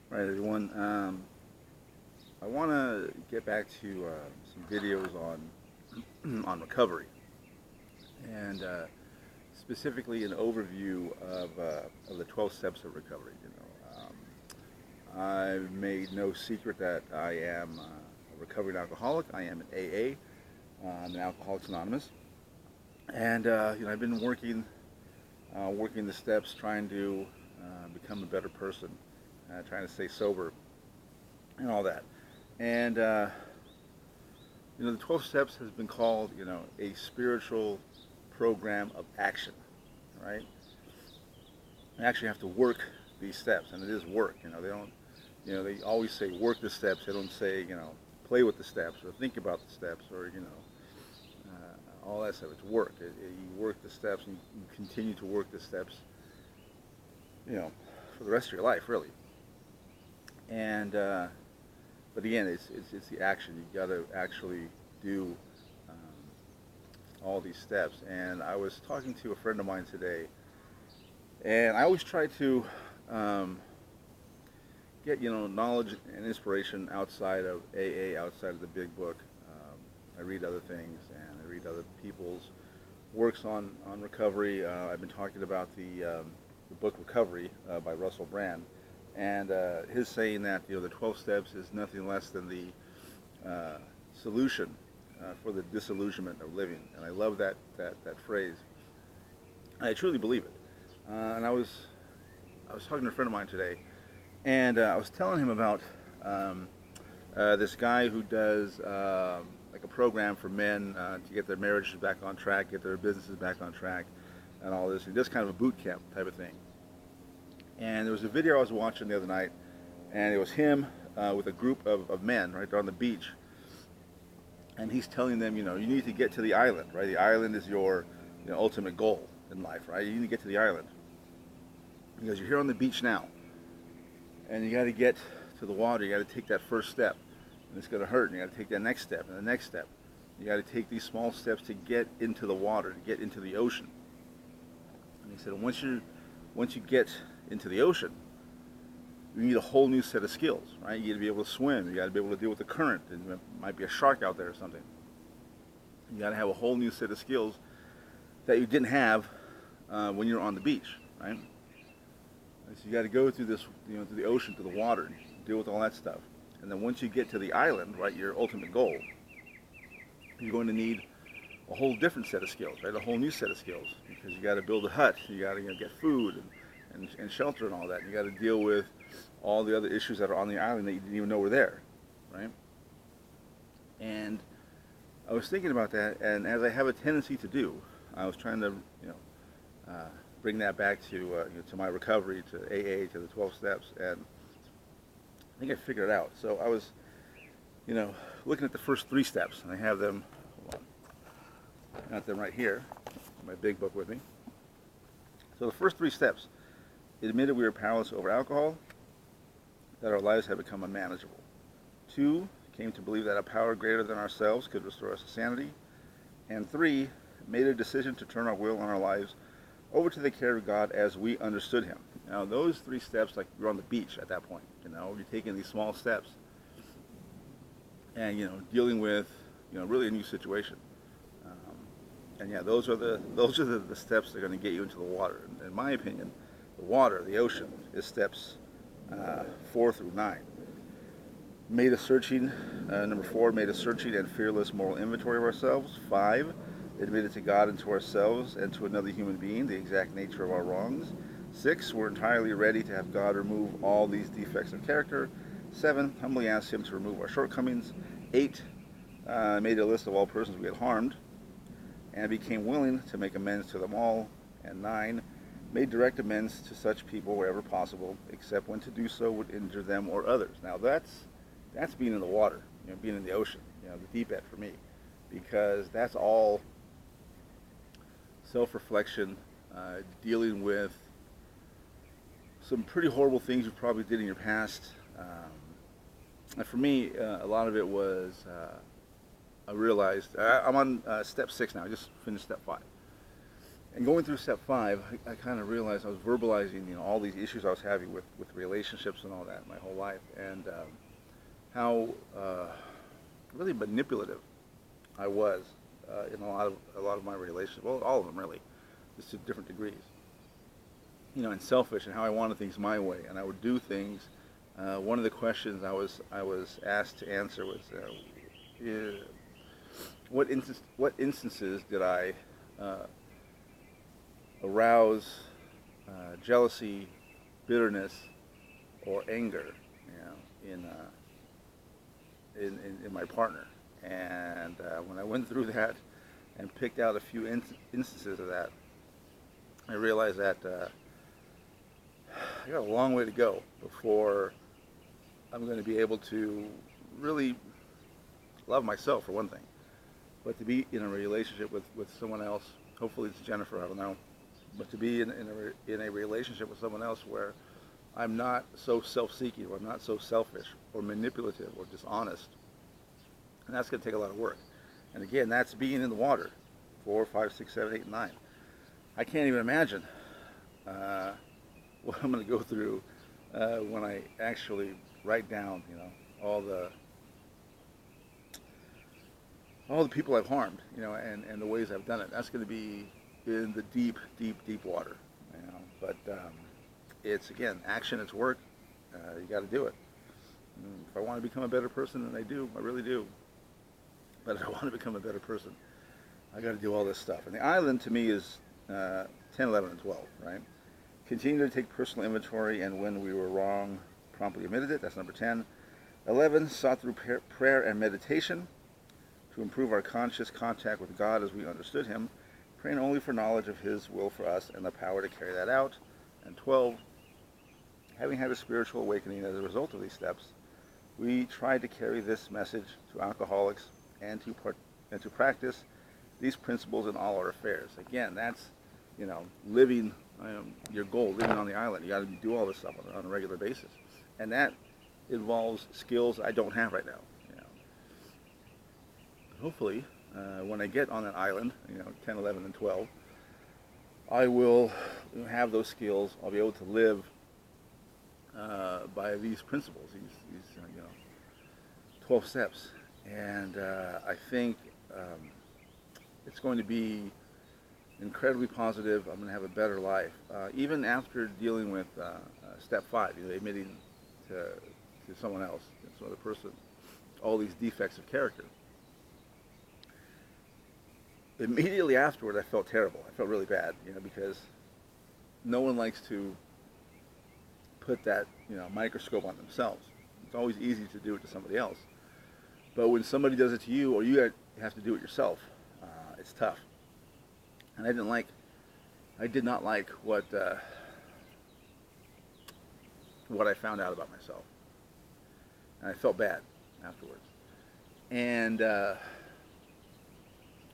Right, everyone. I want to get back to some videos on on recovery, and specifically an overview of the 12 steps of recovery. I've made no secret that I am a recovering alcoholic. I am an AA. I'm an Alcoholics Anonymous, and I've been working the steps, trying to become a better person, trying to stay sober, and all that. And the 12 steps has been called, a spiritual program of action, right? You actually have to work these steps, and it is work. They don't, they always say work the steps. They don't say, play with the steps or think about the steps or, all that stuff. It's work. You work the steps, and you continue to work the steps, you know, for the rest of your life, really. And but again, it's the action. You got to actually do all these steps. And I was talking to a friend of mine today, and I always try to get knowledge and inspiration outside of AA, outside of the big book. I read other things, and I read other people's works on recovery. I've been talking about the book Recovery by Russell Brand, and his saying that the 12 steps is nothing less than the solution for the disillusionment of living. And I love that phrase. I truly believe it. And I was talking to a friend of mine today, and I was telling him about this guy who does like a program for men to get their marriages back on track, get their businesses back on track, and all this. He does kind of a boot camp type of thing. And there was a video I was watching the other night, and it was him with a group of men right there on the beach, and he's telling them, you need to get to the island, right? The island is your ultimate goal in life, right? You need to get to the island because you're here on the beach now, and you got to get to the water. You got to take that first step, and it's going to hurt. And you got to take that next step and the next step. You got to take these small steps to get into the water, to get into the ocean. And he said, once you get into the ocean, you need a whole new set of skills, right? You got to be able to swim. You got to be able to deal with the current. There might be a shark out there or something. You got to have a whole new set of skills that you didn't have when you're on the beach, right? So you got to go through this, to the ocean, to the water, and deal with all that stuff. And then once you get to the island, right, your ultimate goal, you're going to need a whole different set of skills, right? A whole new set of skills, because you got to build a hut, you got to get food and shelter and all that. You got to deal with all the other issues that are on the island that you didn't even know were there, right? And I was thinking about that, and as I have a tendency to do, I was trying to, bring that back to my recovery, to AA, to the 12 steps, and I think I figured it out. So I was, looking at the first 3 steps, and I have them, hold on, I got them right here, my big book with me. So the first 3 steps: it admitted we were powerless over alcohol, that our lives had become unmanageable. 2, came to believe that a power greater than ourselves could restore us to sanity. And 3, made a decision to turn our will and our lives over to the care of God as we understood Him. Now, those 3 steps, like you're on the beach at that point, you're taking these small steps, and dealing with, really a new situation. And yeah, those are the steps that are going to get you into the water. In my opinion, the water, the ocean, is steps 4 through 9. Made a searching, number 4, made a searching and fearless moral inventory of ourselves. 5, admitted to God and to ourselves and to another human being the exact nature of our wrongs. 6, we're entirely ready to have God remove all these defects of character. 7, humbly asked Him to remove our shortcomings. 8, made a list of all persons we had harmed and became willing to make amends to them all. And 9, made direct amends to such people wherever possible, except when to do so would injure them or others. Now that's being in the water, being in the ocean, the deep end for me, because that's all self-reflection, dealing with some pretty horrible things you probably did in your past. And for me, a lot of it was, I realized, I'm on step 6 now. I just finished step 5. And going through step 5, I kind of realized I was verbalizing, all these issues I was having with relationships and all that my whole life, and how really manipulative I was in a lot of my relationships. Well, all of them really, just to different degrees. And selfish, and how I wanted things my way, and I would do things. One of the questions I was asked to answer was, what instances did I arouse jealousy, bitterness, or anger, in my partner? And when I went through that and picked out a few instances of that, I realized that I got a long way to go before I'm going to be able to really love myself, for one thing, but to be in a relationship with someone else. Hopefully it's Jennifer, I don't know, but to be in a relationship with someone else where I'm not so self-seeking, or I'm not so selfish or manipulative or dishonest. And that's going to take a lot of work. And again, that's being in the water 4, 5, 6, 7, 8, 9. I can't even imagine what I'm going to go through when I actually write down, all the people I've harmed, and the ways I've done it. That's going to be in the deep, deep, deep water, But it's, again, action. It's work. You got to do it. If I want to become a better person, and I do, I really do. But if I want to become a better person, I got to do all this stuff. And the island, to me, is 10, 11, and 12, right? Continue to take personal inventory, and when we were wrong, promptly admitted it. That's number 10. 11, sought through prayer and meditation to improve our conscious contact with God as we understood Him, praying only for knowledge of His will for us and the power to carry that out. And 12, having had a spiritual awakening as a result of these steps, we tried to carry this message to alcoholics and to practice these principles in all our affairs. Again, that's, living your goal, living on the island. You got to do all this stuff on a regular basis, and that involves skills I don't have right now. But hopefully, when I get on that island, 10, 11, and 12, I will have those skills. I'll be able to live by these principles, these 12 steps, and I think it's going to be incredibly positive. I'm going to have a better life, even after dealing with step 5, admitting to someone else, some other person, all these defects of character. Immediately afterward, I felt terrible. I felt really bad, because no one likes to put that, microscope on themselves. It's always easy to do it to somebody else. But when somebody does it to you, or you have to do it yourself, it's tough. And I did not like what I found out about myself. And I felt bad afterwards. And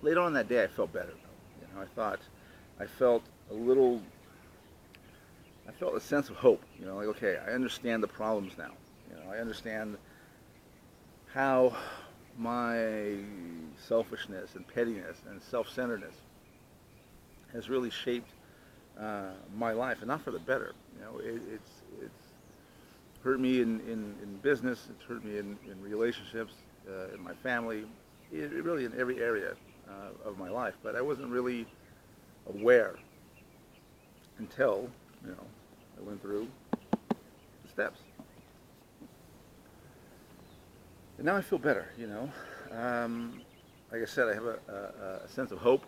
later on that day, I felt better. I felt a sense of hope. Okay, I understand the problems now. I understand how my selfishness and pettiness and self-centeredness has really shaped my life, and not for the better. It's hurt me in business. It's hurt me in relationships, in my family, really in every area of my life. But I wasn't really aware until I went through the steps. And now I feel better. Like I said, I have a sense of hope.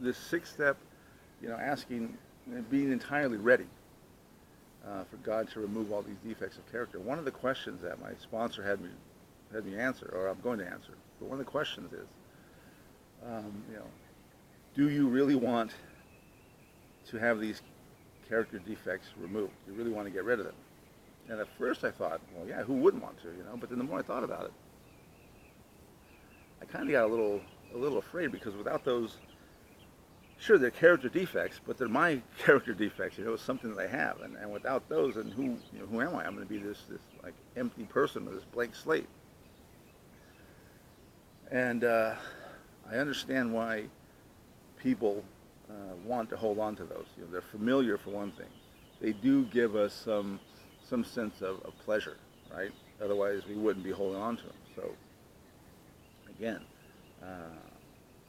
This 6th step, asking, being entirely ready for God to remove all these defects of character. One of the questions that my sponsor had me answer, or I'm going to answer, but one of the questions is, do you really want to have these character defects removed? Do you really want to get rid of them? And at first I thought, well, yeah, who wouldn't want to, But then the more I thought about it, I kind of got a little afraid, because without those, sure, they're character defects, but they're my character defects. It's something that I have, and without those, then who am I? I'm going to be this like empty person with this blank slate. And I understand why people want to hold on to those. You know, they're familiar for one thing. They do give us some sense of pleasure, right? Otherwise, we wouldn't be holding on to them. So, again,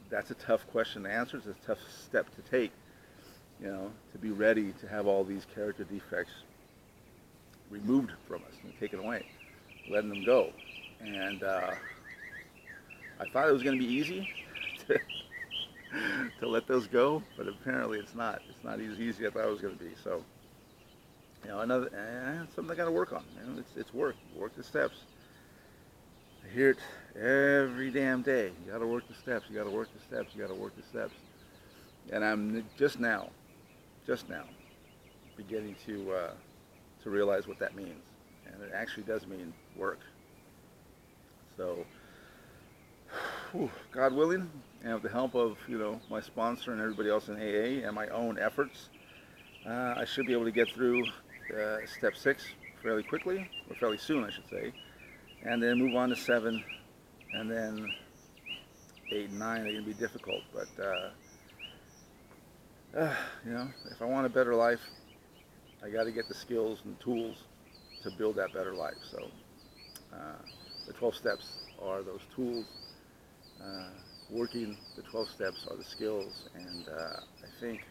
that's a tough question to answer. It's a tough step to take, you know, to be ready to have all these character defects removed from us and taken away, letting them go. And I thought it was going to be easy to, to let those go, but apparently it's not. It's not as easy as I thought it was going to be. So, you know, something I got to work on. You know, it's work. Work the steps. I hear it every damn day. You got to work the steps. You got to work the steps. You got to work the steps. And I'm just now beginning to realize what that means. And it actually does mean work. So, God willing, and with the help of, you know, my sponsor and everybody else in AA and my own efforts, I should be able to get through step 6 fairly quickly, or fairly soon, I should say, and then move on to 7, and then 8 and 9 are going to be difficult. But you know, if I want a better life, I got to get the skills and tools to build that better life. So the 12 steps are those tools. Working the 12 steps are the skills, and I think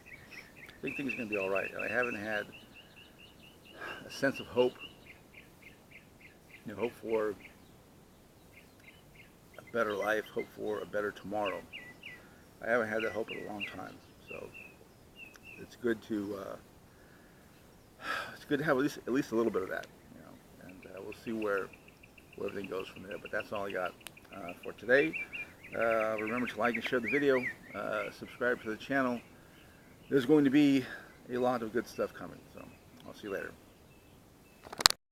things are going to be all right. And I haven't had a sense of hope, you know, hope for a better life, hope for a better tomorrow. I haven't had that hope in a long time. So it's good to have at least a little bit of that, you know. And we'll see where everything goes from there. But that's all I got for today. Remember to like and share the video, subscribe to the channel. There's going to be a lot of good stuff coming, so I'll see you later.